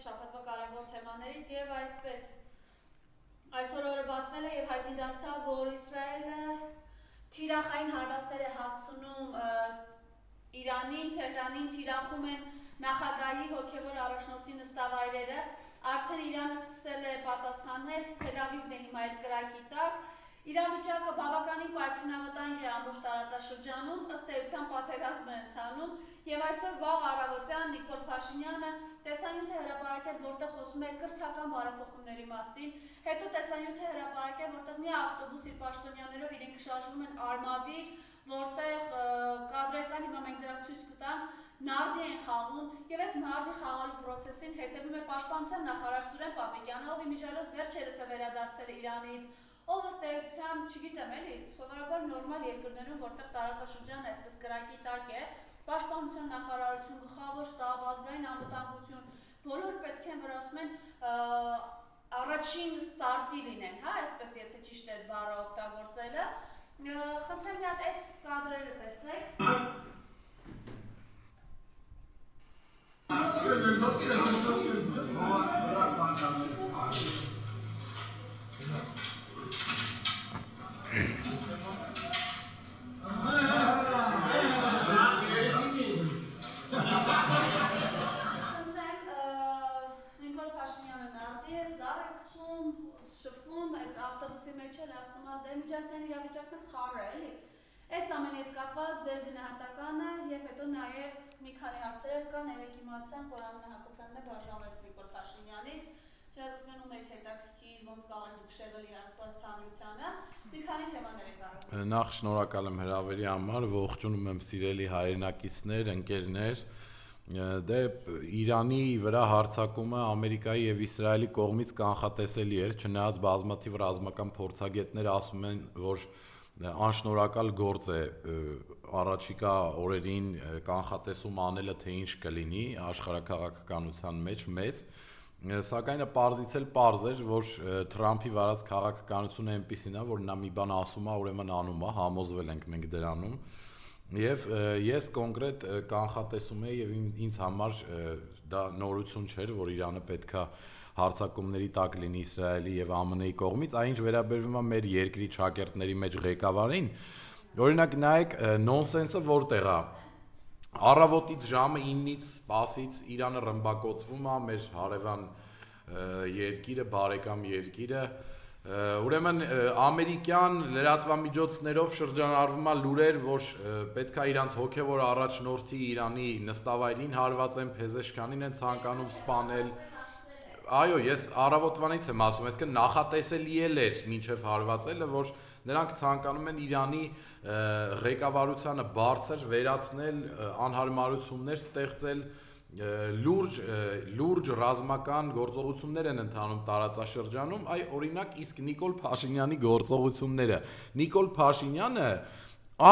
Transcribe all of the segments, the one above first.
շաբաթվա կարևոր թեմաներից եւ այսպես այսօր օրը բացվել է եւ հայտնի դարձավ, որ Իսրայելը թիրախային հարվածներ է հասցնում Իրանին, Թեհրանին թիրախում են նախագահի հոգևոր առաջնորդի նստավայրերը, արդեն Իրանը սկսել է պատասխանել, Թել Ավիվն է հիմա իր կրակի տակ, իրավիճակը բավականին պայթյունավտանգ է ամբողջ տարածաշրջանում, ըստ էության պատերազմ է ընթանում եւ այսօր վաղ առավոտյան Նիկոլ Փաշինյանը տեսանյութ է հրապարակել, որտեղ խոսում է կրթական բարեփոխումների մասին, հետո տեսանյութ է հրապարակել, որտեղ մի ավտոբուս իր պաշտոնյաներով իրենք շարժվում են Արմավիր, որտեղ կադրեր կան, հիմա մենք դրանք ցույց կտանք, նարդի են խաղում եւ այս նարդի խաղալու process-ին հետեւում է պաշտպանության նախարար Սուրեն Պապիկյանը, ով իմիջիայլոց վերջերս է վերադարձել Իրանից, ով ըստ էության, չգիտեմ էլի, սովորաբար նորմալ երկրներում, որտեղ տարածաշրջանը այսպես կրակի տակ է, պաշտպանության նախարարություն, գլխավոր շտաբ, ազգային անվտանգություն, բոլորը պետք է որ ասում են առաջին ստարտի լինեն, հա, այսպես եթե ճիշտ է բառը օգտագործելը, խնդրեմ մի հատ այս կադրերը տեսեք։ Նիկոլ Փաշինյանը նարդի է, զար է գցում, շփվում, այդ ավտոբուսի մեջ էլ ասում է, դե միջազգային իրավիճակն էլ խառը է, էլի։ Այս ամենի հետ կապված ձեր գնահատականը եւ հետո նաեւ մի քանի հարցեր կան, երեք իմացանք, որ Աննա Հակոբյանն է բաժանվեց Նիկոլ Փաշինյանից, չնայած ասում են ում եք հետաքրքիր, ոնց կարող եք դուք շեղել հանրությանը, մի քանի թեմաներ եք առնում։ Նախ շնորհակալ եմ հրավերի համար, ողջունում եմ սիրելի հայրենակիցներ, ընկերներ։ Դե Իրանի վրա հարձակումը Ամերիկայի եւ Իսրայելի կողմից կանխատեսելի էր, չնայած բազմաթիվ ռազմական փորձագետներ ասում են, որ անշնորհակալ գործ է առաջիկա օրերին կանխատեսում անելը, թե ինչ կլինի աշխարհաքաղաքականության մեջ մեծ, սակայն պարզից էլ պարզ էր, որ Թրամփի վարած քաղաքականությունը այնպիսին է, որ նա մի բան ասում է, ուրեմն անում է, համոզվել ենք մենք դրանում, եւ ես կոնկրետ կանխատեսում եմ եւ ինձ համար դա նորություն չէր, որ Իրանը պետքա հարձակումների տակ լինի Իսրայելի եւ ԱՄՆ-ի կողմից, այնինչ վերաբերվում է մեր երկրի ճակերտների մեջ ղեկավարին, օրինակ նայեք նոնսենսը որտեղ է։ Առավոտից ժամը 9-ից սպասից Իրանը ռմբակոծվում է մեր հարևան երկիրը, բարեկամ երկիրը, ուրեմն ամերիկյան լրատվամիջոցներով շրջանառվում է լուրեր, որ պետք է իրանց հոգևոր առաջնորդի Իրանի նստավայրին հարվածեն, Փեզեշքյանին են ցանկանում սպանել։ Այո, ես առավոտվանից եմ ասում, այսինքն նախատեսելի էր մինչև հարվածելը, որ նրանք ցանկանում են Իրանի ղեկավարությանը բարձր վերացնել, անհարմարություններ ստեղծել, լուրջ ռազմական գործողություններ են ընթանում տարածաշրջանում, այ օրինակ իսկ Նիկոլ Փաշինյանի գործողությունները։ Նիկոլ Փաշինյանը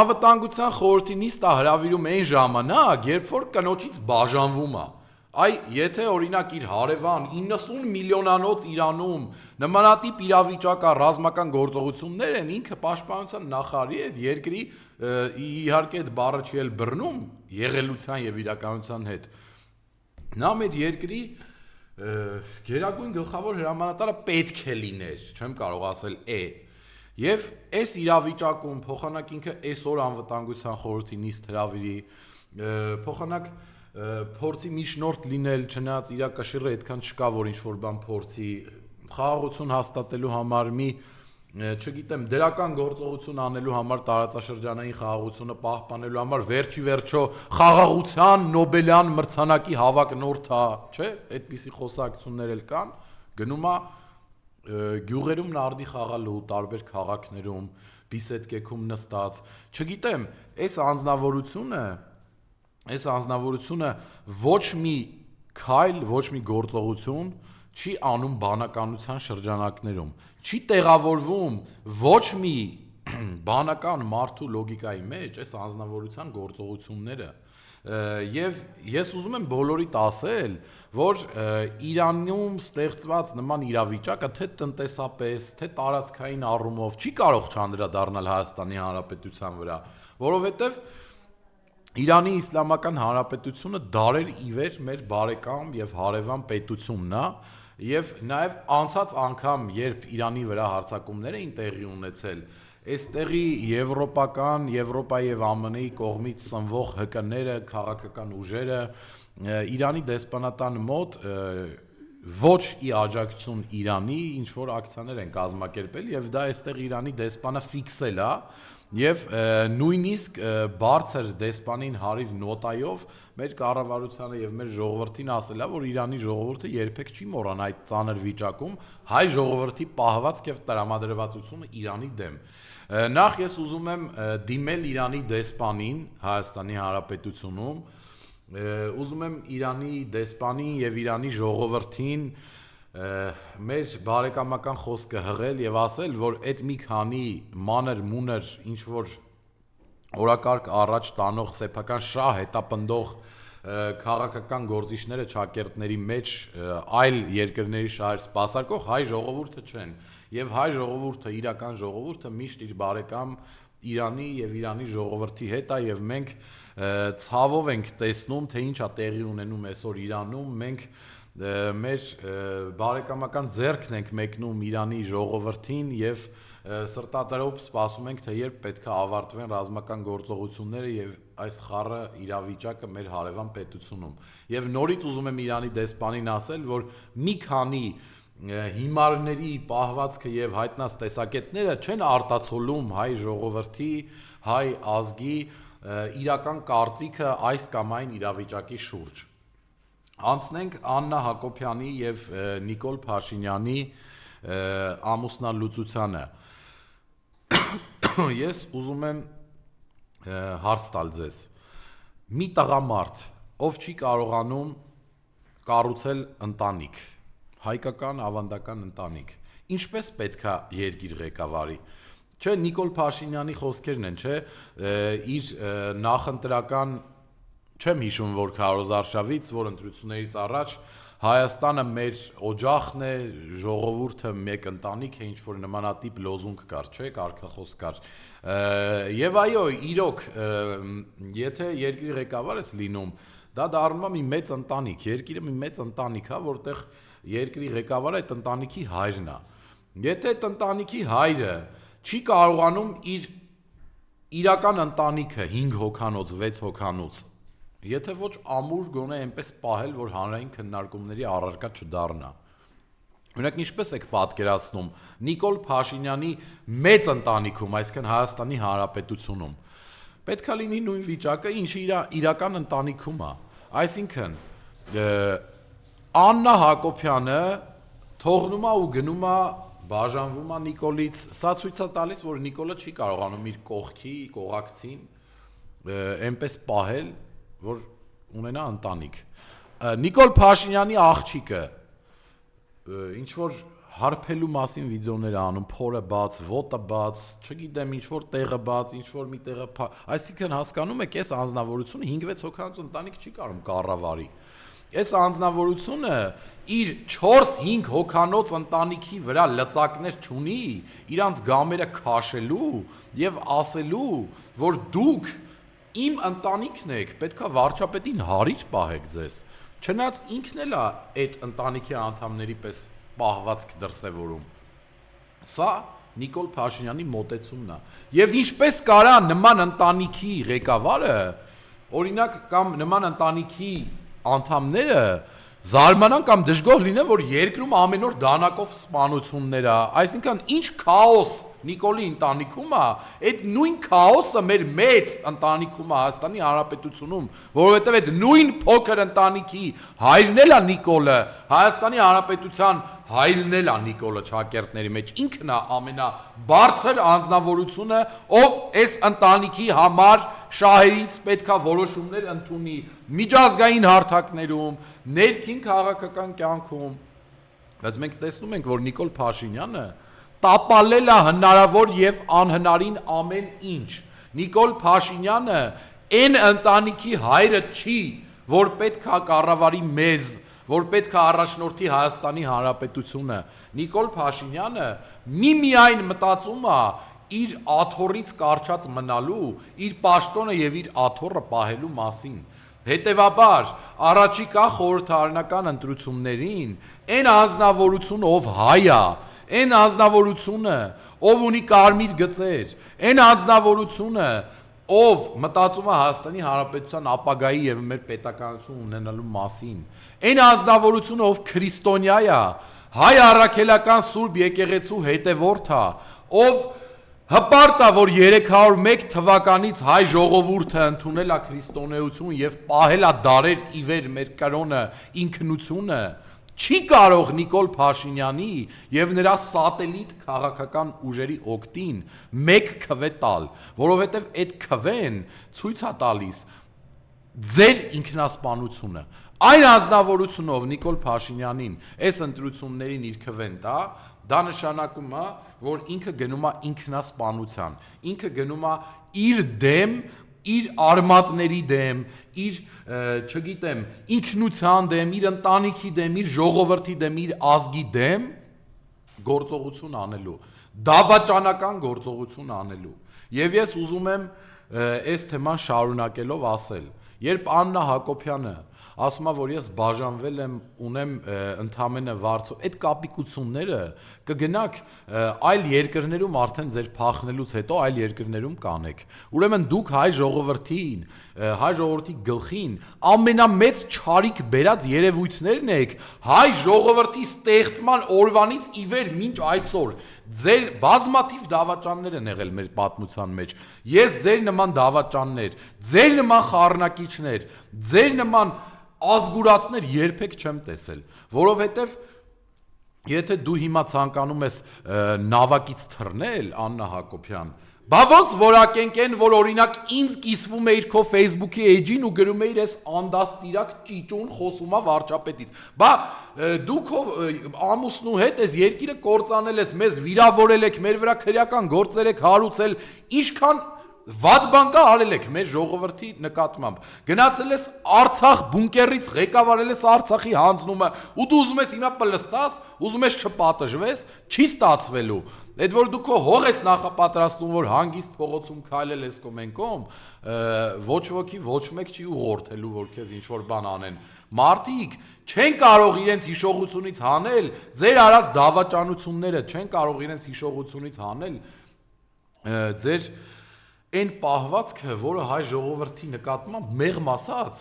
անվտանգության խորհրդի նիստ է հրավիրում այն ժամանակ, երբ որ կնոջից բաժանվում է։ Այ եթե օրինակ իր հարևան 90 միլիոնանոց Իրանում նմանատիպ իրավիճակա ռազմական գործողություններ են, ինքը պաշտպանության նախարարի այդ երկրի իհարկե այդ բառը չի էլ բռնում եղելության եւ իրականության հետ։ Նա մեր երկրի գերագույն գլխավոր հրամանատարը պետք է լիներ, չեմ կարող ասել է։ Եվ այս իրավիճակում փոխանակ ինքը այսօր անվտանգության խորհրդի նիստ հրավիրի, փոխանակ փորձի միջնորդ լինել, չնայած իր կշիռը այդքան չկա, որ ինչ-որ բան փորձի խաղաղություն հաստատելու համար մի, չգիտեմ, դրական գործողություն անելու համար, տարածաշրջանային խաղաղությունը պահպանելու համար, վերջի վերջո խաղաղության Նոբելյան մրցանակի հավակնորդ է, չէ՞, այդպիսի խոսակցություններ էլ կան, գնում է գյուղերում նարդի խաղալու, տարբեր քաղաքներում, բիսեդկեքում նստած, չգիտեմ, այս անձնավորությունը ոչ մի քայլ, ոչ մի գործողություն չի անում բանականության շրջանակներում, չի տեղավորվում ոչ մի բանական մարդու լոգիկայի մեջ այս անձնավորության գործողությունները, եւ ես ուզում եմ բոլորիդ ասել, որ Իրանում ստեղծված նման իրավիճակը թե տնտեսապես, թե տարածքային առումով չի կարող չանդրադառնալ Հայաստանի Հանրապետության վրա, որովհետեւ Իրանի Իսլամական Հանրապետությունը դարեր ի վեր մեր բարեկամ եւ հարևան պետությունն է եւ նաեւ անցած անգամ երբ Իրանի վրա հարձակումներ էին տեղի ունեցել, այստեղի Եվրոպայի եւ ԱՄՆ-ի կողմից սնվող ՀԿ-ները, քաղաքական ուժերը Իրանի դեսպանատան մոտ ոչ ի աջակցություն Իրանի ինչ որ ակցիաներ են կազմակերպել եւ դա այստեղ Իրանի դեսպանը ֆիքսել է եւ նույնիսկ բարձր դեսպանին հարիր նոտայով մեր կառավարությանը եւ մեր ժողովրդին ասելա, որ Իրանի ժողովուրդը երբեք չի մոռանա այդ ծանր վիճակում հայ ժողովրդի պահվածք եւ տրամադրվածությունը Իրանի դեմ։ Նախ ես ուզում եմ դիմել Իրանի դեսպանին Հայաստանի Հանրապետությունում, ուզում եմ Իրանի դեսպանին եւ Իրանի ժողովրդին մեր բարեկամական խոսքը հղել եւ ասել, որ այդ մի քանի մանր մունր ինչ որ օրակարգ առաջ տանող սեփական շահ հետապնդող քաղաքական գործիչները ճակերտների մեջ այլ երկրների շահեր սպասարկող հայ ժողովուրդը չեն եւ հայ ժողովուրդը իրական ժողովուրդը միշտ իր բարեկամ Իրանի եւ Իրանի ժողովրդի հետ է եւ մենք ցավով ենք տեսնում թե ինչ է տեղի ունենում այսօր Իրանում մենք մեր բարեկամական ձեռքն ենք մեկնում Իրանի ժողովրդին եւ սրտատրոփ սպասում ենք թե երբ պետք է ավարտվեն ռազմական գործողությունները եւ այս խառը իրավիճակը մեր հարևան պետությունում եւ նորից ուզում եմ Իրանի դեսպանին ասել որ մի քանի հիմարների պահվածքը եւ հայտնած տեսակետները չեն արտացոլում հայ ժողովրդի հայ ազգի իրական կարծիքը այս կամ այն իրավիճակի շուրջ Անցնենք Աննա Հակոբյանի եւ Նիկոլ Փաշինյանի ամուսնալուծությանը։ Ես ուզում եմ հարց տալ ձեզ։ Մի տղամարդ, ով չի կարողանում կառուցել ընտանիք, հայկական ավանդական ընտանիք, ինչպես պետք է երկիր ղեկավարի։ Չէ, Նիկոլ Փաշինյանի խոսքերն են, չէ, իր նախընտրական Չեմ հիշում, որ քարոզարշավից, որ ընտրություններից առաջ Հայաստանը մեր օջախն է, ժողովուրդը մեկ ընտանիք է, ինչ-որ նմանատիպ լոզունգ կար, չէ, կարգախոս կար։ Եվ այո, իրոք, եթե երկրի ղեկավար ես լինում, դա դառնում է մի մեծ ընտանիք, երկիրը մի մեծ ընտանիք է, որտեղ երկրի ղեկավարը այդ ընտանիքի հայրն է։ Եթե այդ ընտանիքի հայրը չի կարողանում իր իրական ընտանիքը 5 հոգանոց, 6 հոգանոց Եթե ոչ ամուր գոնե այնպես պահել, որ հանրային քննարկումների առարկա չդառնա։ Օրինակ ինչպես եք պատկերացնում Նիկոլ Փաշինյանի մեծ ընտանիքում, այսինքն Հայաստանի Հանրապետությունում, պետք է լինի նույն վիճակը, ինչը իր իրական ընտանիքում է։ Այսինքն Աննա Հակոբյանը թողնում է ու գնում է բաժանվում է Նիկոլից, սա ցույց է տալիս, որ Նիկոլը չի կարողանում իր կողքի, կողակցին այնպես պահել որ ունենա ընտանիք։ Նիկոլ Փաշինյանի աղջիկը ինչ որ հարբելու մասին վիդեոներ անում, փորը բաց, ոտը բաց, չգիտեմ, ինչ որ տեղը բաց, ինչ որ մի տեղը, այսինքն հասկանում եք, այս անձնավորությունը 5-6 հոգանոց ընտանիք չի կարող կառավարի։ Այս անձնավորությունը իր 4-5 հոգանոց ընտանիքի վրա լծակներ չունի, իրանց գամերը քաշելու եւ ասելու, որ դուք Իմ ընտանիքն եք, պետքա վարչապետին հարիր պահեք ձեզ, չնայած ինքն էլ է այդ ընտանիքի անդամների պես պահվածք դրսևորում։ Սա Նիկոլ Փաշինյանի մոտեցումն է։ Եվ ինչպես կարա նման ընտանիքի ղեկավարը, օրինակ կամ նման ընտանիքի անդամները զարմանան կամ դժգոհ լինեն, որ երկրում ամեն օր դանակով սպանություններ է, այսինքն ինչ քաոս Նիկոլի ընտանիքում է, այդ նույն քաոսը մեր մեծ ընտանիքում է Հայաստանի Հանրապետությունում, որովհետև այդ նույն փոքր ընտանիքի հայրն էլ է Նիկոլը, Հայաստանի Հանրապետության հայրն էլ է Նիկոլը ճակերտների մեջ, ինքն է ամենաբարձր անձնավորությունը, ով այս ընտանիքի համար շահերից պետքա որոշումներ ընդունի միջազգային հարթակներում, ներքին քաղաքական կյանքում, բայց մենք տեսնում ենք, որ Նիկոլ Փաշինյանը տապալել է հնարավոր եւ անհնարին ամեն ինչ։ Նիկոլ Փաշինյանը այն ընտանիքի հայրը չի, որ պետք է կառավարի մեզ, որ պետք է առաջնորդի Հայաստանի Հանրապետությունը։ Նիկոլ Փաշինյանը միմիայն մտածում է իր աթոռից կարճած մնալու, իր պաշտոնը եւ իր աթոռը պահելու մասին։ Հետևաբար, առաջիկա խորհրդարանական ընտրություններին այն անձնավորությունը, ով հայ է, այն անձնավորությունը, ով ունի կարմիր գծեր, այն անձնավորությունը, ով մտածում է Հայաստանի Հանրապետության ապագայի եւ մեր պետականություն ունենալու մասին, այն անձնավորությունը, ով քրիստոնյա է, հայ առաքելական Սուրբ եկեղեցու հետևորդ է, ով հպարտ է, որ 301 թվականից հայ ժողովուրդը ընդունել է քրիստոնեություն եւ պահել է դարեր ի վեր մեր կրոնը, ինքնությունը, չի կարող Նիկոլ Փաշինյանի եւ նրա սատելիտ քաղաքական ուժերի օգտին մեկ քվե տալ, որովհետեւ այդ քվեն ցույց է տալիս ձեր ինքնասպանությունը։ Այն անձնավորությունով Նիկոլ Փաշինյանին այս ընտրություններին իր քվեն տա, դա նշանակում է, որ ինքը գնում է ինքնասպանության, ինքը գնում է իր դեմ, իր արմատների դեմ, իր, չգիտեմ, ինքնության դեմ, իր ընտանիքի դեմ, իր ժողովրդի դեմ, իր ազգի դեմ գործողություն անելու, դավաճանական գործողություն անելու։ Եվ ես ուզում եմ այս թեման շարունակելով ասել, երբ Աննա Հակոբյանը ասում է, որ ես բաժանվել եմ, ունեմ ընդամենը վարձով, այդ կապիկությունները կգնաք այլ երկրներում արդեն ձեր փախնելուց հետո այլ երկրներում կանեք։ Ուրեմն դուք հայ ժողովրդի գլխին ամենամեծ չարիք բերած երևույթներն եք հայ ժողովրդի ստեղծման օրվանից ի վեր մինչ այսօր։ Ձեր բազմաթիվ դավաճաններ են եղել մեր պատմության մեջ։ Ես ձեր նման դավաճաններ, ձեր նման խառնակիչներ, ձեր նման ազգուրացներ երբեք չեմ տեսել, որովհետև եթե դու հիմա ցանկանում ես նավակից թռնել, Աննա Հակոբյան, բա ոնց որակենք են, որ օրինակ ինձ կիսվում էիր քո Facebook-ի էջին ու գրում էիր ես անդաստիրակ ճիճուն խոսում է վարչապետից, բա դու քո ամուսնու հետ ես երկիրը կործանել ես, մեզ վիրավորել եք, մեր վրա քրեական գործեր եք հարուցել, ինչքան վատ բան կա արել եք մեր ժողովրդի նկատմամբ։ Գնացել ես Արցախ բունկերից ղեկավարել ես Արցախի հանձնումը, ու դու ուզում ես հիմա պլստաս, ուզում ես չպատժվես, չի ստացվելու։ Այդ որ դու քո հող ես նախապատրաստում, որ հանգիստ փողոցում քայլել ես կոմենկոմ, ոչ ոքի ոչ մեկ չի ուղղորդելու, որ քեզ ինչ որ բան անեն։ Մարդիկ չեն կարող իրենց հիշողությունից հանել, ձեր արած դավաճանությունները չեն կարող իրենց հիշողությունից հանել ձեր այն պահվածքը, որը հայ ժողովրդի նկատմամբ մեղմ ասած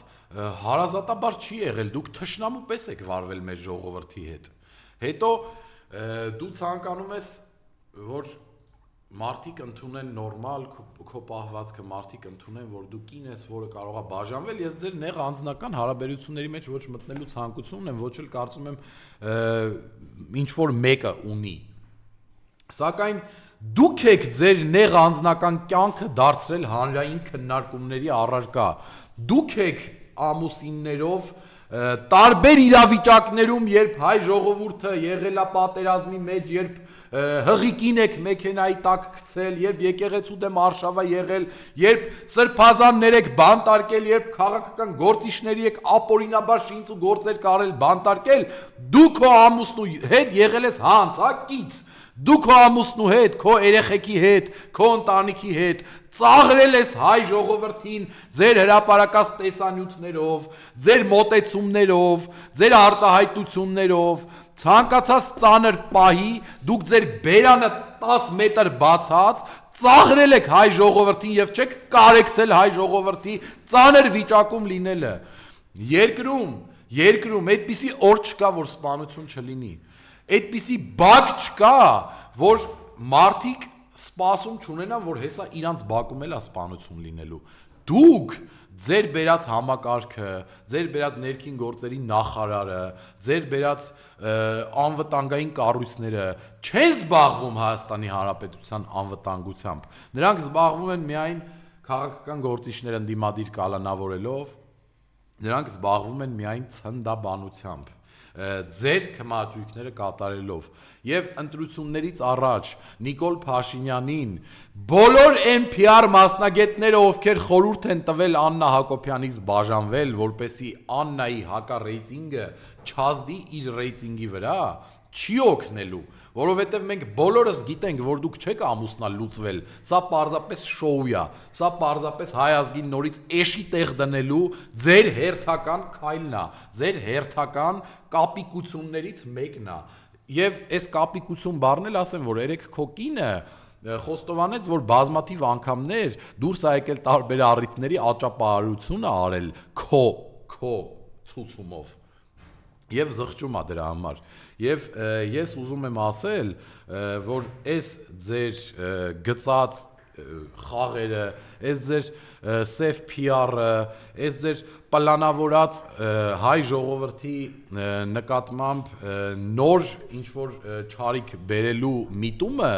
հարազատաբար չի եղել, դուք թշնամու պես եք վարվել մեր ժողովրդի հետ։ Հետո դու ցանկանում ես, որ մարդիկ ընդունեն նորմալ քո պահվածքը, մարդիկ ընդունեն, որ դու կին ես, որը կարող է բաժանվել, ես ձեր նեղ անձնական հարաբերությունների մեջ ոչ մտնելու ցանկություն ունեմ, ոչ էլ կարծում եմ ինչ որ մեկը ունի։ Սակայն դուք եք ձեր նեղ անձնական կյանքը դարձրել հանրային քննարկումների առարկա։ Դուք եք ամուսիններով տարբեր իրավիճակներում, երբ հայ ժողովուրդը եղել է պատերազմի մեջ, երբ հղիկին եք մեքենայի տակ գցել, երբ եկեղեցու դեմ արշավ է եղել, երբ սրբազաններ եք բանտարկել, երբ քաղաքական գործիչների եք ապօրինաբար շինծ ու գործեր կարել բանտարկել, դու քո ամուսնու հետ եղել ես հանցակից։ Դու քո ամուսնու հետ, քո երեխեքի հետ, քո ընտանիքի հետ ծաղրել ես հայ ժողովրդին ձեր հրապարակած տեսանյութներով, ձեր մոտեցումներով, ձեր արտահայտություններով, ցանկացած ծանր պահի դուք ձեր բերանը 10 մետր բացած ծաղրել եք հայ ժողովրդին եւ չեք կարեկցել հայ ժողովրդի ծանր վիճակում լինելը։ Երկրում այդպիսի օր չկա, որ սպանություն չլինի։ Այդպիսի բակ չկա, որ մարդիկ սպասում չունենան, որ հեսա իրանց բակում էլ է սպանություն լինելու։ Դուք ձեր բերած համակարգը, ձեր բերած ներքին գործերի նախարարը, ձեր բերած անվտանգային կառույցները չեն զբաղվում Հայաստանի Հանրապետության անվտանգությամբ։ Նրանք զբաղվում են միայն քաղաքական գործիչներ ընդդիմադիր կալանավորելով, նրանք զբաղվում են միայն ցնդաբանությամբ։ Ձեր քմաճույքները կատարելով եւ ընտրություններից առաջ Նիկոլ Փաշինյանին բոլոր NPR մասնագետները, ովքեր խորհուրդ են տվել Աննա Հակոբյանից բաժանվել, որպեսի Աննայի հակառեյտինգը չազդի իր ռեյտինգի վրա, չի օգնելու, որովհետև մենք բոլորս գիտենք, որ դուք չեք ամուսնալ լուծվել, սա պարզապես շոու է, սա պարզապես հայ ազգին նորից էշի տեղ դնելու ձեր հերթական քայլն է, ձեր հերթական կապիկություններից մեկն է, եւ այս կապիկություն բառն էլ ասեմ, որ երեք քո կինը խոստովանեց, որ բազմաթիվ անգամներ դուրս ա եկել տարբեր առիթների աճապահարություն ա արել քո ցուցումով եւ զղջում ա դրա համար եւ ես ուզում եմ ասել, որ այս ձեր գծած խաղերը, այս ձեր սև PR-ը, այս ձեր պլանավորած հայ ժողովրդի նկատմամբ նոր ինչ-որ չարիք բերելու միտումը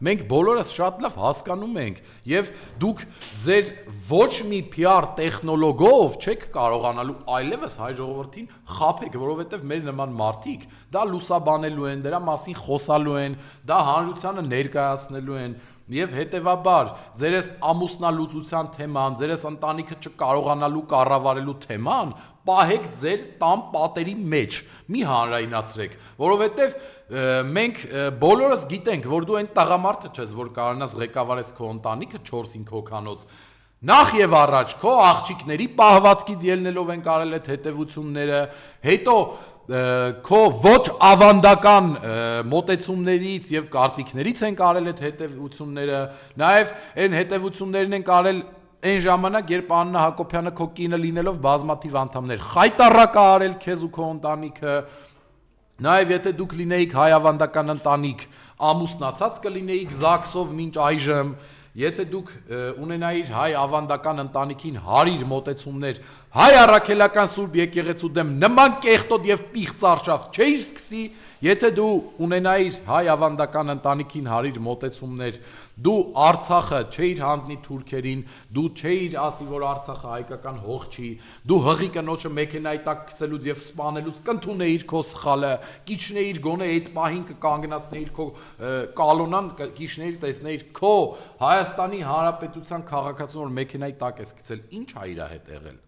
մենք բոլորս շատ լավ հասկանում ենք եւ դուք ձեր ոչ մի PR տեխնոլոգով չեք կարողանալու այլևս հայ ժողովրդին խաբեք, որովհետեւ մեր նման մարդիկ դա լուսաբանելու են, դրա մասին խոսալու են, դա հանրությանը ներկայացնելու են Եվ հետևաբար, ձերես ամուսնալուծության թեման, ձերես ընտանիքը չկարողանալու կառավարելու թեման, պահեք ձեր տան պատերի մեջ, մի հանրայնացրեք, որովհետև մենք բոլորս գիտենք, որ դու այն տղամարդը չես, որ կարողանաս ղեկավարես քո ընտանիքը 4-5 հոգանոց, նախ եւ առաջ քո աղջիկների պահվածքից ելնելով են կարել այդ հետևությունները, հետո քո ոչ ավանդական մոտեցումներից եւ կարծիքներից են կարել այդ հետևությունները, նաեւ այն հետևություններն են կարել այն ժամանակ, երբ Աննա Հակոբյանը քո կինը լինելով բազմաթիվ անդամներ խայտառակ արել քեզ ու քո ընտանիքը, նաեւ եթե դուք լինեիք հայ ավանդական ընտանիք, ամուսնացած կլինեիք ԶԱԳՍ-ով մինչ այժմ, եթե դուք ունենայիր հայ ավանդական ընտանիքին հարիր մոտեցումներ, հայ առաքելական Սուրբ եկեղեցու դեմ նման կեղտոտ եւ պիղծ արշավ չէիր սկսի, եթե դու ունենայիր հայ ավանդական ընտանիքին հարիր մոտեցումներ, դու Արցախը չէիր հանձնի թուրքերին, դու չէիր ասի, որ Արցախը հայկական հող չի, դու հղի կնոջը մեքենայի տակ գցելուց եւ սպանելուց կընդունեիր քո սխալը, կիչնեիր գոնե այդ պահին կկանգնացնեիր քո կալոնան, կիչնեիր տեսնեիր քո Հայաստանի Հանրապետության քաղաքացուն, որ մեքենայի տակ ես գցել, ինչ ա իր հետ եղել։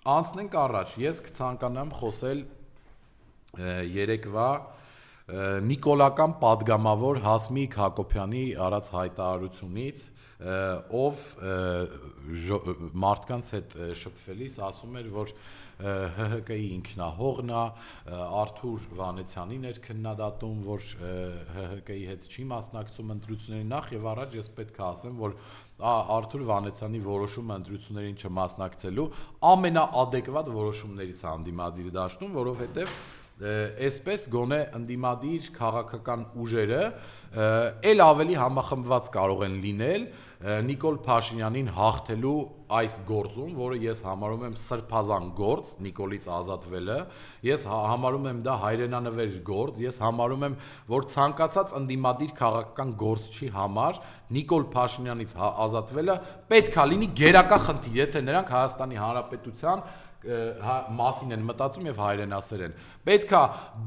Անցնենք առաջ, ես կցանկանամ խոսել երեկվա Նիկոլական падգամավոր Հասմիկ Հակոբյանի արած հայտարարությունից, ով մարդկանց հետ շփվելիս ասում էր, որ ՀՀԿ-ի ինքնահողն է, Արթուր Վանեցյանին էր քննադատում, որ ՀՀԿ-ի հետ չի մասնակցում ընտրություններին, նախ եւ առաջ ես պետք է ասեմ, որ Արթուր Վանեցյանի որոշումը ընտրություններին չմասնակցելու ամենաադեկվատ որոշումներից է անդիմադիր դաշտում, որովհետեւ այսպես գոնե ընդդիմադիր քաղաքական ուժերը ել ավելի համախմբված կարող են լինել Նիկոլ Փաշինյանին հաղթելու այս գործում, որը ես համարում եմ սրբազան գործ, Նիկոլից ազատվելը, ես համարում եմ դա հայրենանվեր գործ, ես համարում եմ, որ ցանկացած ընդդիմադիր քաղաքական գործչի համար Նիկոլ Փաշինյանից ազատվելը պետք է լինի գերակա խնդիր, եթե նրանք Հայաստանի Հանրապետության մասին են մտածում եւ հայրենասեր են։ Պետքա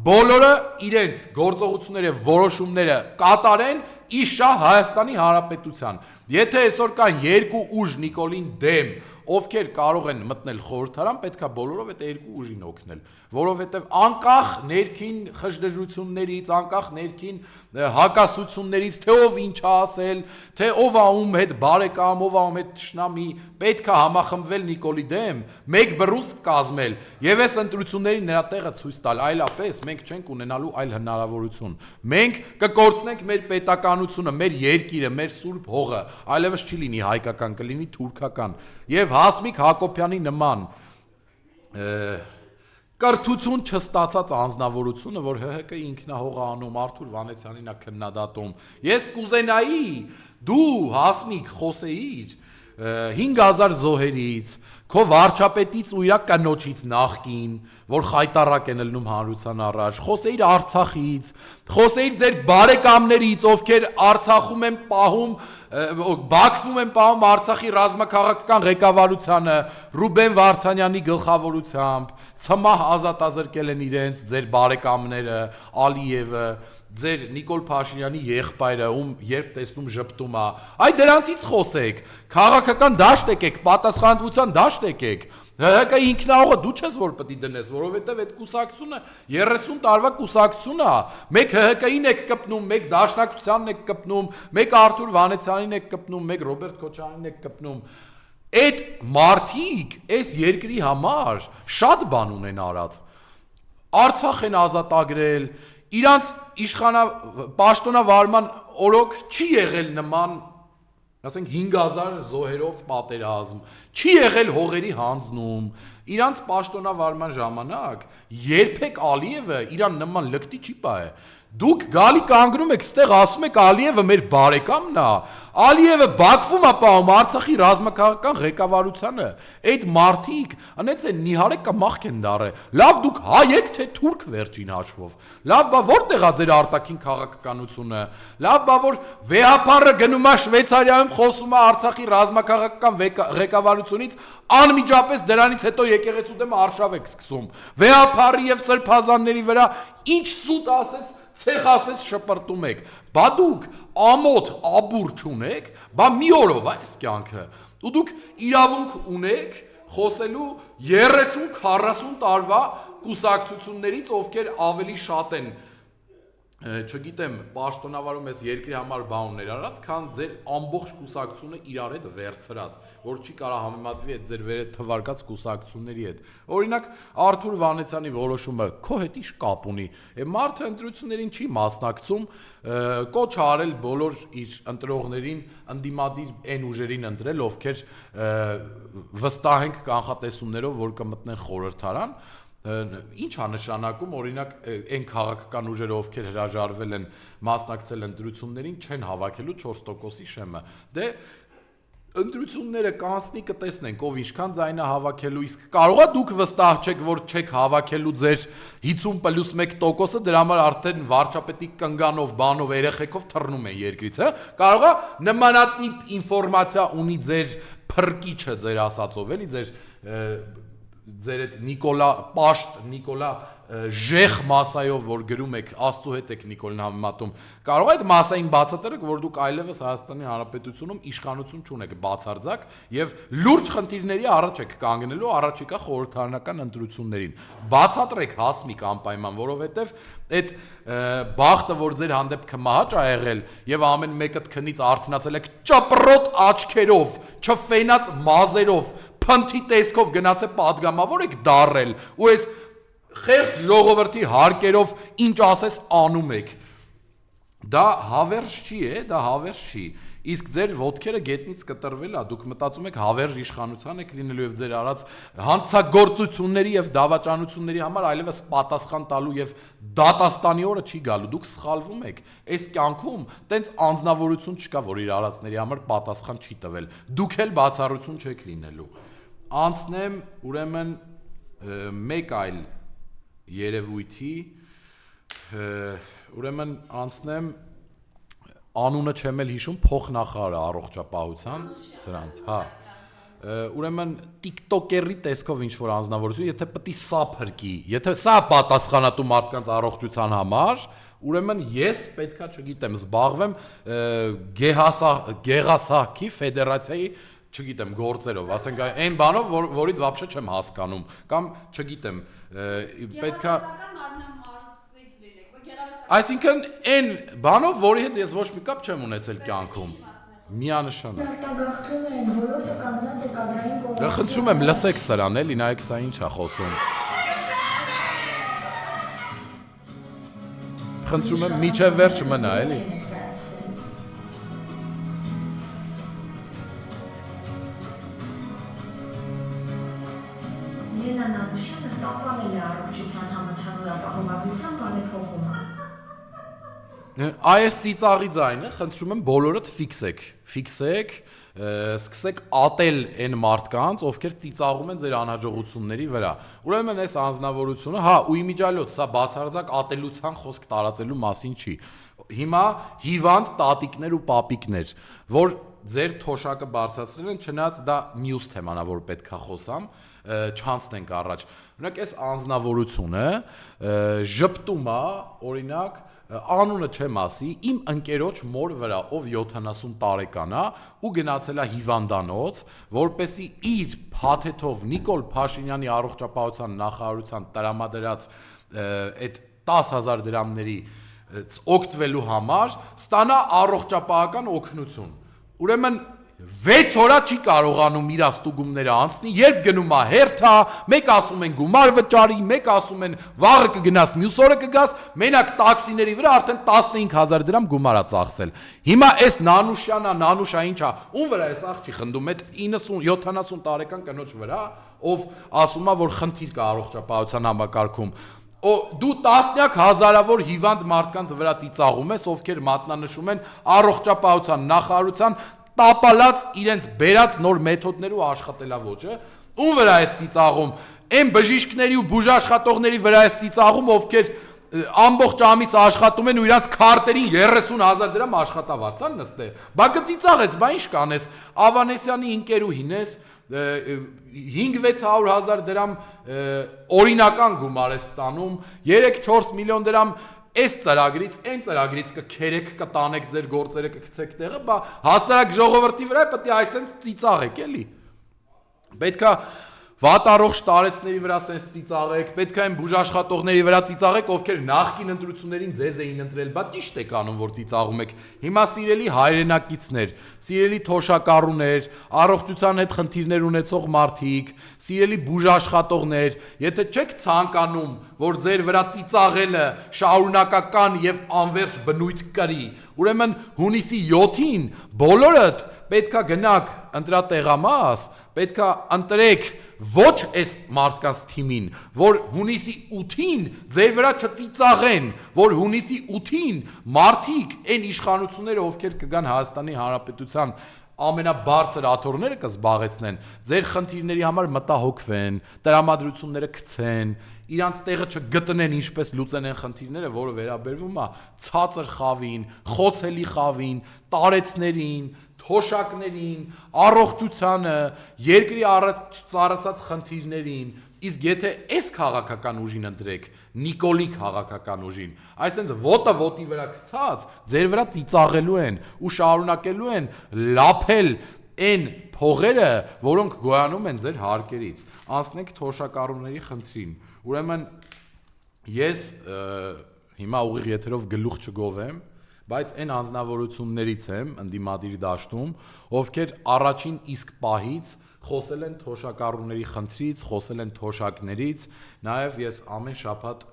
բոլորը իրենց գործողությունները, որոշումները կատարեն իշա Հայաստանի Հանրապետության։ Եթե այսօր կան երկու ուժ Նիկոլին դեմ, ովքեր կարող են մտնել խորհրդարան, պետքա բոլորով այդ երկու ուժին օգնել, որովհետեւ անկախ ներքին խժդժություններից, անկախ ներքին հակասություններից, թե ով ինչ է ասել, թե ով է ում հետ բարեկամ, ով է ում հետ թշնամի, պետքա համախմբվել Նիկոլի դեմ, մեկ բռունցք կազմել եւ այս ընտրություններին նրա տեղը ցույց տալ, այլապես մենք չենք ունենալու այլ հնարավորություն։ Մենք կկորցնենք մեր պետականությունը, մեր երկիրը, մեր սուրբ հողը, այլևս չի լինի հայկական, կլինի թուրքական։ Եվ Հասմիկ Հակոբյանի նման կրթություն չստացած անձնավորությունը, որ ՀՀԿ ինքնահող անում, Արթուր Վանեցյանին է քննադատում։ Ես կուզենայի դու Հասմիկ խոսեիր 5000 զոհերից, քո վարչապետից ու իր կնոջից նախկին, որ խայտառակ են ելնում հանրության առաջ, խոսեիր Արցախից, խոսեիր ձեր բարեկամներից, ովքեր Արցախում են պահում, Բաքվում են պահում Արցախի ռազմաքաղաքական ղեկավարությանը, Ռուբեն Վարդանյանի գլխավորությամբ, ցմահ ազատազրկել են իրենց ձեր բարեկամները, Ալիևը, ձեր Նիկոլ Փաշինյանի եղբայրը, ում երբ տեսնում ժպտում է, այ դրանցից խոսեք, քաղաքական դաշտ եկեք, պատասխանատվության դաշտ եկեք, ՀՀԿ-ի ինքնահողը դու չես որ պետք է դնես, որովհետև այդ կուսակցությունը 30 տարվա կուսակցություն է։ Մեկ ՀՀԿ-ին եք կպնում, մեկ Դաշնակցությանն եք կպնում, մեկ Արթուր Վանեցյանին եք կպնում, մեկ Ռոբերտ Քոչարյանին եք կպնում։ Այդ մարդիկ այս երկրի համար շատ բան ունեն արած։ Արցախ են ազատագրել, իրանց պաշտոնավարման օրոք չի եղել նման, ասենք 5000 զոհերով պատերազմ, չի եղել հողերի հանձնում, իրանց պաշտոնավարման ժամանակ երբեք Ալիևը իրան նման լկտի չի պահե։ Դուք գալի կանգնում եք ստեղ ասում եք Ալիևը մեր բարեկամն է, Ալիևը Բաքվում է պահում Արցախի ռազմաքաղաքական ղեկավարությանը, այդ մարդիկ անեց են նիհարեք կամ մախք են դարը, լավ դուք հայ եք թե թուրք վերջին հաշվով, լավ բա որտեղ է ձեր արտաքին քաղաքականությունը, լավ բա որ վեհապարը գնում է Շվեյցարիայում խոսում է Արցախի ռազմաքաղաքական ղեկավարությունից, անմիջապես դրանից հետո եկեղեցու դեմ արշավ եք սկսում, վեհապարի եւ սրբազանների վրա ինչ սուտ ասես ցեխ ասես շպրտում եք, բա դուք ամոթ աբուր չունեք, բա մի օրով է այս կյանքը, ու դուք իրավունք ունեք խոսելու 30-40 տարվա կուսակցություններից, ովքեր ավելի շատ են, չգիտեմ, պաշտոնավարում ես երկրի համար բաններ արած, քան ձեր ամբողջ կուսակցությունը իրար հետ վերցրած, որ չի կարա համեմատվի այդ ձեր վերը թվարկած կուսակցությունների հետ։ Օրինակ, Արթուր Վանեցյանի որոշումը քո հետ ինչ կապ ունի։ Մարդը ընտրություններին չի մասնակցում, կոչ արել բոլոր իր ընտրողներին ընդդիմադիր այն ուժերին ընտրել, ովքեր վստահ ենք կանխատեսումներով, որ կմտնեն խորհրդարան։ Ինչ է նշանակում, օրինակ այն քաղաքական ուժերը, ովքեր հրաժարվել են մասնակցել ընտրություններին, չեն հավաքելու 4%-ի շեմը։ Դե ընտրությունները կանցնի կտեսնենք, ով ինչքան ձայն է հավաքելու, իսկ կարող է դուք վստահ չեք, որ չեք հավաքելու ձեր 50+1%-ը, դրա համար արդեն վարչապետի կնգանով, բանով, երեխեքով թռնում են երկրից, հա։ Կարող է նմանատիպ ինֆորմացիա ունի ձեր փրկիչը, ձեր ասածով, էլի ձեր այդ Նիկոլա Ժեխ մասայով, որ գրում եք, Աստծո հետ եք Նիկոլն համեմատում, կարող է այդ մասային բացատրեք, որ դուք այլևս Հայաստանի Հանրապետությունում իշխանություն չունեք բացարձակ եւ լուրջ խնդիրների առաջ եք կանգնելու առաջիկա խորհրդարանական ընտրություններին։ Բացատրեք հասմիկ անպայման, որովհետեւ այդ բախտը, որ ձեր հանդեպ քմահաճ ա եղել եւ ամեն մեկը քնից արթնացել եք ճպրոտ աչքերով, չֆենած մազերով, փնթի տեսքով գնացե падգամավոր եք դարել ու այս խեղճ ժողովրդի հարկերով ինչ ասես անում եք։ Դա հավերժ չի է, դա հավերժ չի։ Իսկ ձեր ոտքերը գետնից կտրվել է, դուք մտածում եք հավերժ իշխանության եք լինելու եւ ձեր արած հանցագործությունների եւ դավաճանությունների համար այլևս պատասխան տալու եւ դատաստանի օրը չի գալու, դուք սխալվում եք։ Այս կյանքում տենց անձնավորություն չկա, որ իր արածների համար պատասխան չի տվել։ Դուք էլ բացառություն չեք լինելու։ Անցնեմ ուրեմն մեկ այլ երևույթի, ուրեմն անցնեմ անունը չեմ էլ հիշում, փոխնախարարը առողջապահության սրանց, հա։ Ուրեմն TikToker-ի տեսքով ինչ որ անձնավորություն, եթե պետք է սա փրկի, եթե սա պատասխանատու մարդկանց առողջության համար, ուրեմն ես պետքա, չգիտեմ, զբաղվեմ Գեղասահքի ֆեդերացիայի չգիտեմ գործերով, ասենք այն բանով, որից вообще չեմ հասկանում, կամ չգիտեմ, պետքա այսինքն այն բանով, որի հետ ես ոչ մի կապ չեմ ունեցել կյանքում, միանշանակ։ Արտագաղթում են, որովհետև կանգնած է կադրային կողմից։ Դա խնդրում եմ լսեք սրան, էլի նայեք սա ինչ է խոսում։ Խնդրում եմ միջև վերջ մնա, էլի։ Լենան Անուշյանը տապալել է առողջության համընդհանուր ապահովագրության բարեփոխումը։ Այս ծիծաղի ձայնը, խնդրում եմ բոլորդ ֆիքսեք, սկսեք ատել այն մարդկանց, ովքեր ծիծաղում են ձեր անհաջողությունների վրա։ Ուրեմն այս անձնավորությունը, հա, ու իմիջիալոց, սա բացարձակ ատելության խոսք տարածելու մասին չի։ Հիմա հիվանդ տատիկներ ու պապիկներ, որ ձեր թոշակը բարձրացրել են, չնայած դա մյուս թեման է, որ պետքա խոսամ, չանցնենք առաջ։ Օրինակ այս անձնավորությունը ժպտում է, օրինակ անունը չեմ ասի, իմ ընկերոջ մոր վրա, ով 70 տարեկան է ու գնացել է հիվանդանոց, որպեսի իր փաթեթով Նիկոլ Փաշինյանի առողջապահության նախարարության տրամադրած այդ 10,000 դրամների օգտվելու համար ստանա առողջապահական օգնություն։ Ուրեմն 6 օր չի կարողանում իր ստուգումները անցնի, երբ գնում է հերթա, մեկ ասում են գումար վճարի, մեկ ասում են վաղը կգնաս, մյուս օրը կգաս, մենակ տաքսիների վրա արդեն 15,000 դրամ գումար է ծախսել։ Հիմա այս Նանուշա ինչա, ում վրա էս աղջի խնդում, այդ 90-70 տարեկան կնոջ վրա, ով ասում է, որ խնդիր կա առողջապահության համակարգում։ Դու տասնյակ հազարավոր հիվանդ մարդկանց վրա ծիծաղում ես, ովքեր մատնանշում են առողջապահության նախարարության տապալած իրենց բերած նոր մեթոդներու աշխատելավոճը, ում վրա է ծիծաղում, այն բժիշկների ու բուժաշխատողների վրա է ծիծաղում, ովքեր ամբողջ ամիս աշխատում են ու իրանց քարտերին 30,000 դրամ աշխատավարձան նստե։ Բա կծիծաղես, բա ինչ կանես, Ավանեսյանի ընկերուհին ես 5-600,000 դրամ օրինական գումար է ստանում, 3-4 միլիոն դրամ այս ծրագրից, այն ծրագրից կքերեք, կտանեք ձեր գործերը կգցեք տեղը, բա հասարակ ժողովրդի վրա պետք է այսպես ծիծաղեք, էլի։ Պետքա վատառողջ տարեցների վրա սենց ծիծաղեք, պետք է այն բուժաշխատողների վրա ծիծաղեք, ովքեր նախկին ընտրություններին ձեզ էին ընտրել, բա ճիշտ եք անում, որ ծիծաղում եք։ Հիմա սիրելի հայրենակիցներ, սիրելի թոշակառուներ, առողջության հետ խնդիրներ ունեցող մարդիկ, սիրելի բուժաշխատողներ, եթե չեք ցանկանում, որ ձեր վրա ծիծաղելը շարունակական եւ անվերջ բնույթ կրի, ուրեմն հունիսի 7-ին բոլորդ պետքա գնաք ընտրատեղամաս, պետքա ընտրեք ոչ այս մարդկանց թիմին, որ հունիսի 8-ին ձեր վրա չծիծաղեն, որ հունիսի 8-ին մարդիկ այն իշխանությունները, ովքեր կգան Հայաստանի Հանրապետության ամենաբարձր աթոռները կզբաղեցնեն, ձեր խնդիրների համար մտահոգվեն, տրամադրությունները գցեն, իրանց տեղը չգտնեն ինչպես լուծեն են խնդիրները, որը վերաբերվում է ցածր խավին, խոցելի խավին, տարեցներին, թոշակներին, առողջությանը, երկրի առաջ ծառացած խնդիրներին, իսկ եթե այս քաղաքական ուժին ընտրեք, Նիկոլի քաղաքական ուժին, այսինքն ոտը ոտի վրա գցած, ձեր վրա ծիծաղելու են ու շարունակելու են լափել այն փողերը, որոնք գոյանում են ձեր հարկերից։ Անցնենք թոշակառուների խնդրին։ Ուրեմն ես հիմա ուղիղ եթերով գլուխ չգովեմ, բայց այն անձնավորություններից եմ ընդդիմադիր դաշտում, ովքեր առաջին իսկ պահից խոսել են թոշակառուների խնդրից, խոսել են թոշակներից, նաև ես ամեն շաբաթ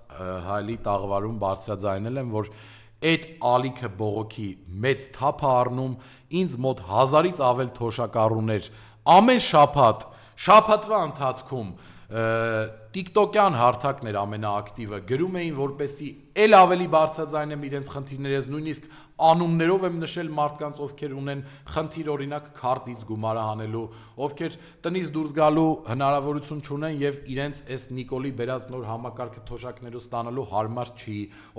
հայլի տաղավարում բարձրաձայնել եմ, որ այդ ալիքը բողոքի մեծ թափ է առնում, ինձ մոտ 1000-ից ավել թոշակառուներ ամեն շաբաթվա ընթացքում TikTok-յան հարթակներ ամենաակտիվը գրում էին, որպեսի էլ ավելի բարձրաձայնեմ իրենց խնդիրները, նույնիսկ անուններով եմ նշել մարդկանց, ովքեր ունեն խնդիր օրինակ քարտից գումարը հանելու, ովքեր տնից դուրս գալու հնարավորություն չունեն եւ իրենց այս Նիկոլի բերած նոր համակարգը թոշակներով ստանալու հարմար չի,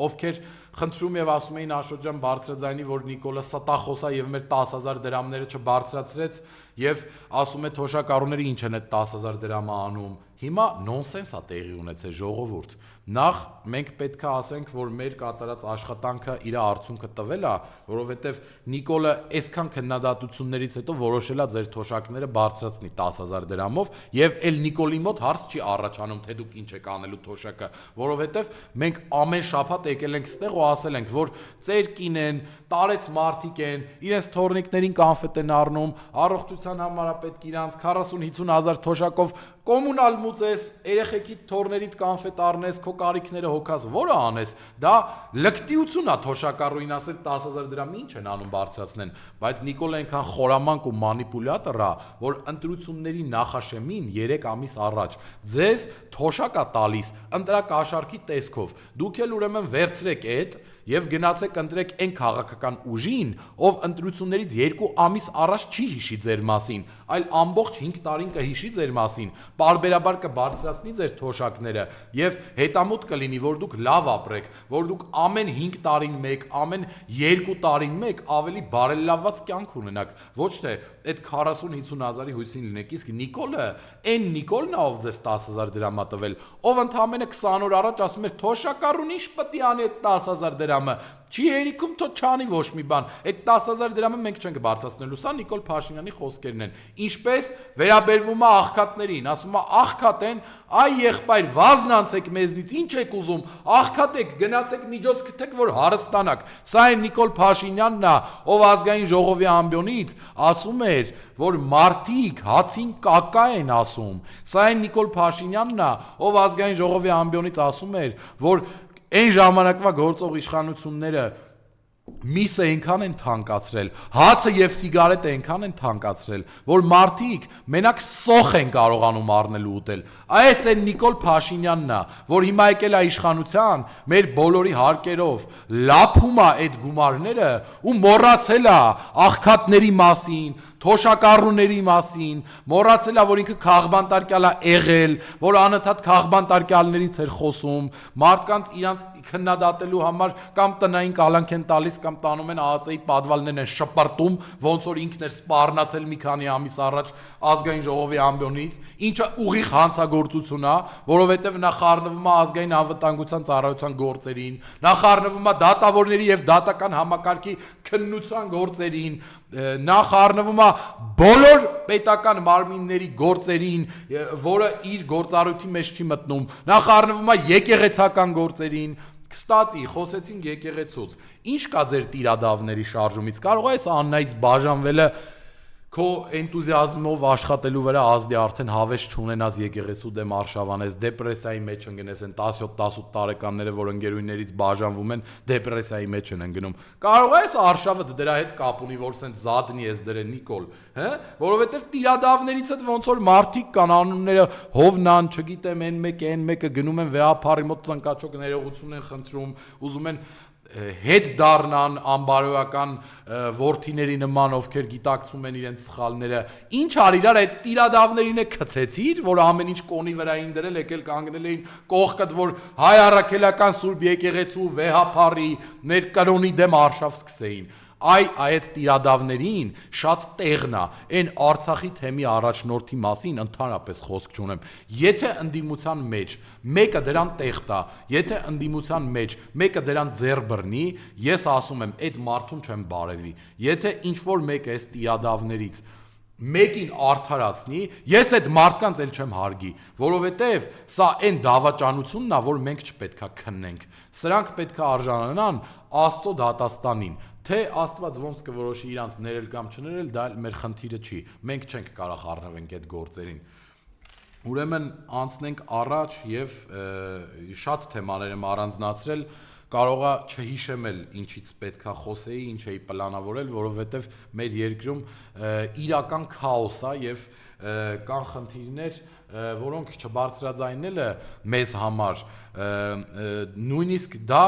ովքեր խնդրում եւ ասում էին Աշոտ ջան բարձրաձայնի, որ Նիկոլը ստախոս է եւ մեր 10,000 դրամները չբարձրացրեց եւ ասում է թոշակառուները ինչ են այդ 10,000 դրամը անում։ Հիմա նոնսենս է տեղի ունեցել ժողովուրդ։ Նախ մենք պետք է ասենք, որ մեր կատարած աշխատանքը իր արդյունքը տվել է, որովհետև Նիկոլը այսքան քննադատություններից հետո որոշել է ձեր թոշակները բարձրացնի 10,000 դրամով եւ էլ Նիկոլի մոտ հարց չի առաջանում, թե դուք ինչ եք անելու թոշակը, որովհետև մենք ամեն շաբաթ եկել ենք ստեղ ու ասել ենք, որ ծեր կինեն, տարեց մարդիկ են, իրենց թորնիկներին կանֆետ են առնում, առողջության համարապետք իրանց 40-50 հազար թոշակով կոմունալ մուծես, երեխեքի թորներիդ կանֆետ առնես, քո կարիքները հոգաս, որը անես, դա լկտիություն է թոշակառուին ասել 10,000 դրամ ինչ են անում բարձրացնեն, բայց Նիկոլը այնքան խորամանկ ու մանիպուլյատոր է, որ ընտրությունների նախաշեմին 3 ամիս առաջ ձեզ թոշակ է տալիս ընտրակաշառքի տեսքով, դուք էլ ուրեմն վերցրեք այդ եւ գնացեք ընտրեք այն քաղաքական ուժին, ով ընտրություններից 2 ամիս առաջ չի հիշի ձեր մասին, այլ ամբողջ 5 տարին կհիշի ձեր մասին, պարբերաբար կբարձրացնի ձեր թոշակները եւ հետամուտ կլինի, որ դուք լավ ապրեք, որ դուք ամեն 5 տարին մեկ, ամեն 2 տարին մեկ ավելի բարելավված կյանք ունենաք, ոչ թե այդ 40-50 հազարի հույսին լինեք, իսկ Նիկոլը, այն Նիկոլն է, ով ձեզ 10,000 դրամ է տվել, ով ընդամենը 20 օր առաջ ասում էր թոշակառուն ինչ պետք է անի այդ 10,000 դրամը չի հերիքում թո չանի ոչ մի բան։ Այդ 10,000 դրամը մենք չենք բարձրացնելու, սա Նիկոլ Փաշինյանի խոսքերն են։ Ինչպես վերաբերվում է աղքատներին, ասում է աղքատ են, այ եղբայր վազնանցեք մեզնից, ինչ եք ուզում, աղքատեք, գնացեք միջոց գտեք, որ հարստանաք։ Սա է Նիկոլ Փաշինյանն է, ով ազգային ժողովի ամբիոնից ասում էր, որ մարդիկ հացին կակա են ասում։ Սա է Նիկոլ Փաշինյանն է, ով ազգային ժողովի ամբիոնից ասում էր, որ այն ժամանակվա գործող իշխանությունները միսը այնքան են թանկացրել, հացը եւ սիգարետը այնքան են թանկացրել, որ մարդիկ մենակ սոխ են կարողանում առնել ու ուտել։ Այս է Նիկոլ Փաշինյանն է, որ հիմա եկել է իշխանության, մեր բոլորի հարկերով լափում է այդ գումարները ու մոռացել է աղքատների մասին, թոշակառուների մասին, մոռացել է, որ ինքը քաղբանտարկյալ է եղել, որ անընդհատ քաղբանտարկյալներից էր խոսում, մարդկանց իրանց քննադատելու համար կամ տնային կալանք են տալիս կամ տանում են ԱԱԾ-ի պատվալներն են շպրտում, ոնց որ ինքն էր սպառնացել մի քանի ամիս առաջ ազգային ժողովի ամբիոնից, ինչը ուղիղ հանցագործություն է, որովհետև նա խառնվում է ազգային անվտանգության ծառայության գործերին, նա խառնվում է դատավորների եւ դատական համակարգի քննության գործերին, նա խառնվում է բոլոր պետական մարմինների գործերին, որը իր գործառույթի մեջ չի մտնում, նա խառնվում է եկեղեցական գործերին, կստացի, խոսեցինք եկեղեցուց, ինչ կա ձեր տիրադավների շարժումից, կարող է այս Աննայից բաժանվելը քո էնտուզիազմով աշխատելու վրա ազդի արդեն հավես չունենաս եկեղեցու դեմ արշավանես, դեպրեսիայի մեջ ընկնես են 17-18 տարեկանները, որ ընկերուներից բաժանվում են, դեպրեսիայի մեջ են ընկնում։ Կարող է այս արշավը դրա հետ կապ ունի, որ սենց զատնի ես դրել Նիկոլ, հա, որովհետև տիրադավներից հետ ոնց որ մարդիկ կան անունները Հովնան, չգիտեմ, այն մեկը գնում են վեհապարի մոտ ծնկաչոք ներողություն են խնդրում, ուզում են հետ դառնան անբարոյական ворթիների նման, ովքեր գիտակցում են իրենց սխալները, ինչ արիր այդ տիրադավներին է քցեցիր, որ ամեն ինչ կոնի վրային դրել, եկել կանգնել էին կողքդ, որ հայ առաքելական Սուրբ եկեղեցու վեհապարի մեր կրոնի դեմ արշավ սկսեին։ Այդ տիրադավներին շատ տեղն է, այն Արցախի թեմի առաջնորդի մասին ընդհանրապես խոսք չունեմ։ Եթե ընդդիմության մեջ մեկը դրան տեղ տա, եթե ընդդիմության մեջ մեկը դրան ձեռ բռնի, ես ասում եմ, այդ մարդուն չեմ բարևի։ Եթե ինչ-որ մեկը այս տիրադավներից մեկին արդարացնի, ես այդ մարդկանց էլ չեմ հարգի, որովհետև սա այն դավաճանությունն է, որ մենք չպետքա քննենք։ Սրանք պետքա արժանանան Աստծո դատաստանին։ Թե Աստված ոնց կորոշի իրանց ներել կամ չներել, դա մեր խնդիրը չի։ Մենք չենք կարող առնվենք այդ գործերին։ Ուրեմն անցնենք առաջ եւ շատ թեմաներ եմ առանձնացրել, կարողա չհիշեմ էլ ինչից պետքա խոսեի, ինչ էի պլանավորել, որովհետեւ մեր երկրում իրական քաոս է եւ կան խնդիրներ, որոնք չբարձրաձայնելը մեզ համար նույնիսկ դա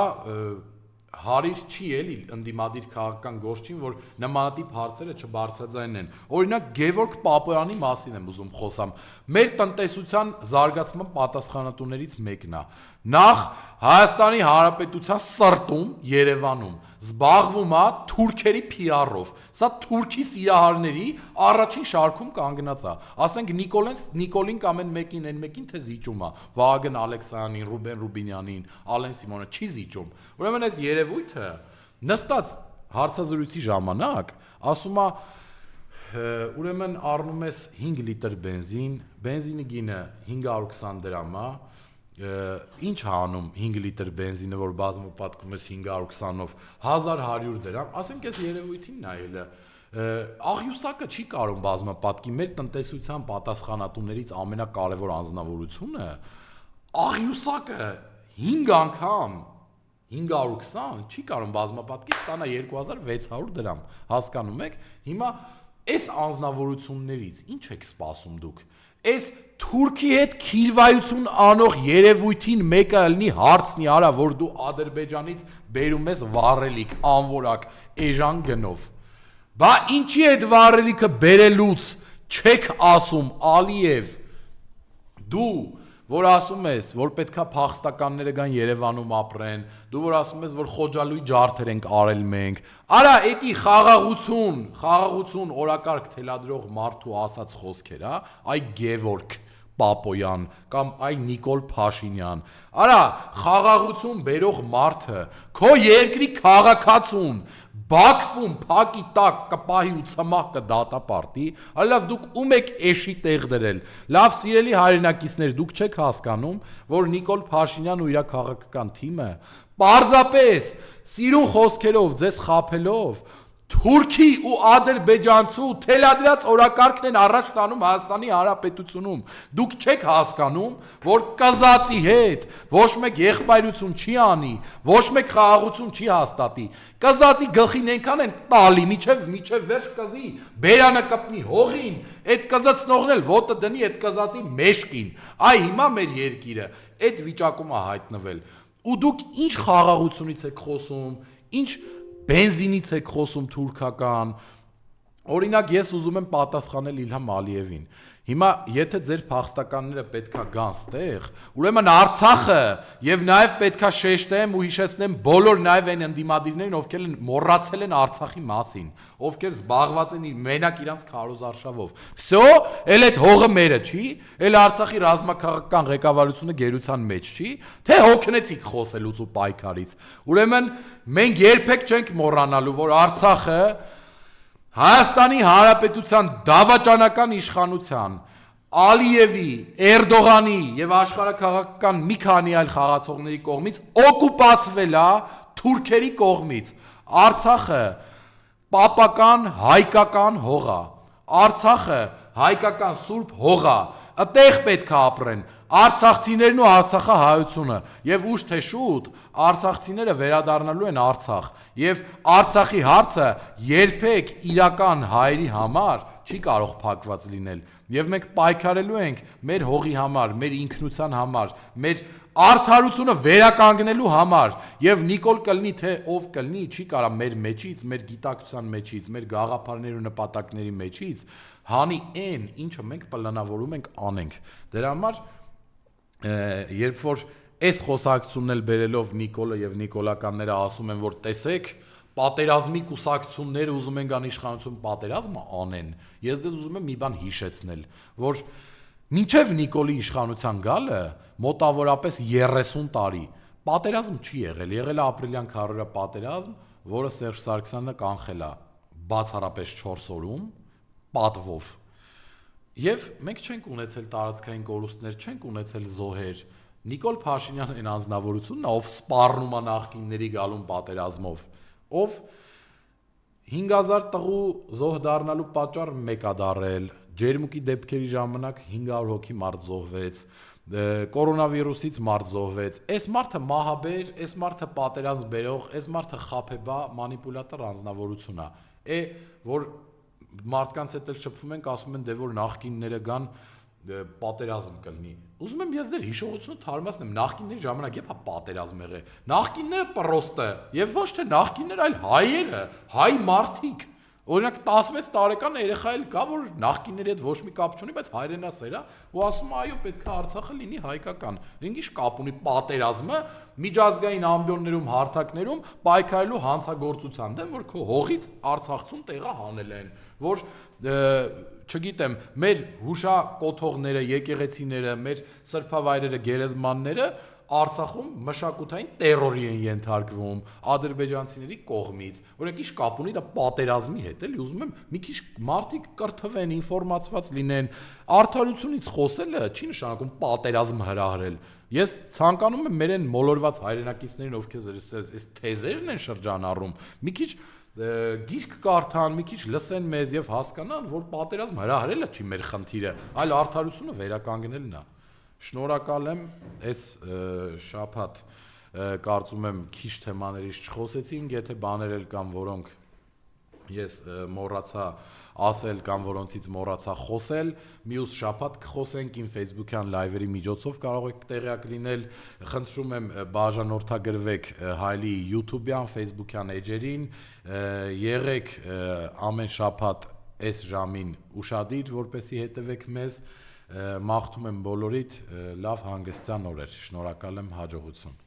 հարիր չի էլի ընդդիմադիր քաղաքական գործին, որ նմանատիպ հարցերը չբարձրաձայնեն։ Օրինակ Գևորգ Պապոյանի մասին եմ ուզում խոսամ։ Մեր տնտեսության զարգացման պատասխանատուներից մեկն է։ Նախ Հայաստանի Հանրապետության սրտում Երևանում զբաղվում է թուրքերի PR-ով։ Սա թուրքի սիրահարների առաջին շարքում կանգնած է։ Ասենք Նիկոլին կամ այն մեկին թե զիջում է։ Վահագն Ալեքսյանին, Ռուբեն Ռուբինյանին, Ալեն Սիմոնը չի զիջում։ Ուրեմն այս երևույթը նստած հարցազրույցի ժամանակ ասում է ուրեմն առնում ես 5 լիտր բենզին, բենզինի գինը 520 դրամ է, ինչ անում 5 լիտր բենզինը, որ բազմապատկում ես 520-ով 1100 դրամ, ասենք ես երևույթին նայելը, աղյուսակը չի կարող բազմապատկի, մեր տնտեսության պատասխանատուներից ամենակարևոր անձնավորությունը, աղյուսակը 5 անգամ 520 չի կարող բազմապատկի, ստանա 2600 դրամ, հասկանում եք, հիմա այս անձնավորություններից ինչ եք սպասում դուք, այս Թուրքի հետ քիրվայություն անող երևույթին մեկը ելնի հարցնի արա, որ դու Ադրբեջանից բերում ես վառելիք, անորակ, էժան գնով, բա ինչի այդ վառելիքը բերելուց չեք ասում Ալիև, դու որ ասում ես, որ պետքա փախստականները գան Երևանում ապրեն, դու որ ասում ես, որ խոջալույի ջարդեր ենք արել մենք, արա էդի խաղաղություն օրակարգ թելադրող մարդու ասած խոսքեր, այ Գևորգ Պապոյան կամ այ Նիկոլ Փաշինյան։ Արա, խաղաղություն բերող մարդը, քո երկրի քաղաքացուն Բաքվում փակի տակ կպահի ու ցմահ կդատապարտի, լավ դուք ում եք էշի տեղ դրել։ Լավ սիրելի հայրենակիցներ, դուք չեք հասկանում, որ Նիկոլ Փաշինյանն ու իր քաղաքական թիմը պարզապես սիրուն խոսքերով ձեզ խաբելով Թուրքի ու ադրբեջանցու թելադրած օրակարգն են առաջ տանում Հայաստանի Հանրապետությունում։ Դուք չեք հասկանում, որ կզածի հետ ոչ մեկ եղբայրություն չի անի, ոչ մեկ խաղաղություն չի հաստատի։ Կզածի գլխին այնքան են տալի, միջև վերջ կզի, բերանը կպնի հողին, այդ կզծնողն էլ ոտը դնի այդ կզածի մեշկին։ Այ հիմա մեր երկիրը այդ վիճակում է հայտնվել։ Ու դուք ինչ խաղաղությունից եք խոսում, ինչ բենզինից եք խոսում թուրքական։ Օրինակ ես ուզում եմ պատասխանել Իլհամ Ալիևին։ Հիմա եթե ձեր փախստականները պետքա գան ստեղ, ուրեմն Արցախը եւ նաեւ պետքա շեշտեմ ու հիշեցնեմ բոլոր նաեւ այն ընդդիմադիրներին, ովքեր են մոռացել են Արցախի մասին, ովքեր զբաղված են մենակ իրանց քարոզարշավով։ Всё, էլ այդ հողը մերը չի, էլ Արցախի ռազմաքաղաքական ղեկավարությունը գերության մեջ չի, թե հոգնեցիք խոսելուց ու պայքարից։ Ուրեմն մենք երբեք չենք մոռանալու, որ Արցախը Հայաստանի Հանրապետության դավաճանական իշխանության Ալիևի, Էրդողանի եւ աշխարհաքաղաքական մի քանի այլ խաղացողների կողմից օկուպացվել է թուրքերի կողմից։ Արցախը պապական հայկական հող է։ Արցախը հայկական սուրբ հող է։ Այդտեղ պետք է ապրեն արցախցիներն ու արցախահայությունը եւ ուշ թե շուտ արցախցիները վերադառնալու են Արցախ եւ Արցախի հարցը երբեք իրական հայերի համար չի կարող փակված լինել եւ մենք պայքարելու ենք մեր հողի համար, մեր ինքնության համար, մեր արդարությունը վերականգնելու համար եւ Նիկոլ կլնի թե ով կլնի չի կարա մեր մեջից, մեր գիտակցության մեջից, մեր գաղափարների ու նպատակների մեջից հանի այն, ինչը մենք պլանավորում ենք անենք։ Դրա համար երբ որ այս խոսակցությունն էլ բերելով Նիկոլը եւ նիկոլականները ասում են, որ տեսեք, պատերազմի կուսակցությունները ուզում են գան իշխանություն պատերազմը անեն, ես դες ուզում եմ մի բան հիշեցնել, որ մինչև Նիկոլի իշխանության գալը մոտավորապես 30 տարի պատերազմ չի եղել, եղել է ապրիլյան քարորա պատերազմ, որը Սերժ Սարգսյանը կանխել է բացառապես 4 օրում պատվով։ Եվ մենք չենք ունեցել տարածքային կորուստներ, չենք ունեցել զոհեր։ Նիկոլ Փաշինյանն այն անձնավորությունն է, ով սպառնում է նախկինների գալուն պատերազմով, ով 5000 տղու զոհ դառնալու պատճառ մեկ է դարել, ջերմուկի դեպքերի ժամանակ 500 հոգի մարդ զոհվեց, կորոնավիրուսից մարդ զոհվեց։ Այս մարդը մահաբեր, այս մարդը պատերազմ բերող, այս մարդը խաբեբա, մանիպուլատոր անձնավորություն է, որ մարդկանց հետ էլ շփվում ենք, ասում են, դե որ նախկինները գան պատերազմ կլինի։ Ուզում եմ ես դեր հիշողությունը թարմացնեմ, նախկինների ժամանակ երբ պատերազմ եղել։ Նախկինները պրոստը եւ ոչ թե նախկինները, այլ հայերը, հայ մարդիկ։ Օրինակ 16 տարեկան երեխա էլ կա, որ նախկինների հետ ոչ մի կապ չունի, բայց հայրենասեր է, ու ասում է, այո, պետք է Արցախը լինի հայկական։ Ինչ կապ ունի պատերազմը միջազգային ամբիոններում, հարթակներում պայքարելու հանցագործության դեմ, որ քո հողից Արցախցուն տեղը հանել են, որ չգիտեմ, մեր հուշակոթողները, եկեղեցիները, մեր սրբավայրերը, գերեզմանները Արցախում մշակութային տերորի են ենթարկվում ադրբեջանցիների կողմից։ Օրինակ, ինչ կապ ունի դա պատերազմի հետ, էլի ուզում եմ մի քիչ մարդիկ կրթվեն, ինֆորմացված լինեն։ Արդարությունից խոսելը չի նշանակում պատերազմ հրահրել։ Ես ցանկանում եմ մեր այն մոլորված հայրենակիցներին, ովքեր այս թեզերն են շրջանառում, մի քիչ գիրք կարդան, մի քիչ լսեն մեզ եւ հասկանան, որ պատերազմ հրահրելը չի մեր խնդիրը, այլ արդարությունը վերականգնելն է։ Շնորհակալ եմ, այս շաբաթ կարծում եմ քիչ թեմաներից չխոսեցինք, եթե բաներ էլ կան, որոնք ես մոռացա ասել կամ որոնցից մոռացա խոսել, մյուս շաբաթ կխոսենք իմ Facebook-յան լայվերի միջոցով կարող եք տեղյակ լինել, խնդրում եմ բաժանորդագրվեք Հայլի YouTube-յան, Facebook-յան էջերին, եղեք ամեն շաբաթ այս ժամին ուշադիր, որպեսզի հետևեք մեզ, մաղթում եմ բոլորիդ լավ հանգստյան օրեր, շնորհակալ եմ, հաջողություն։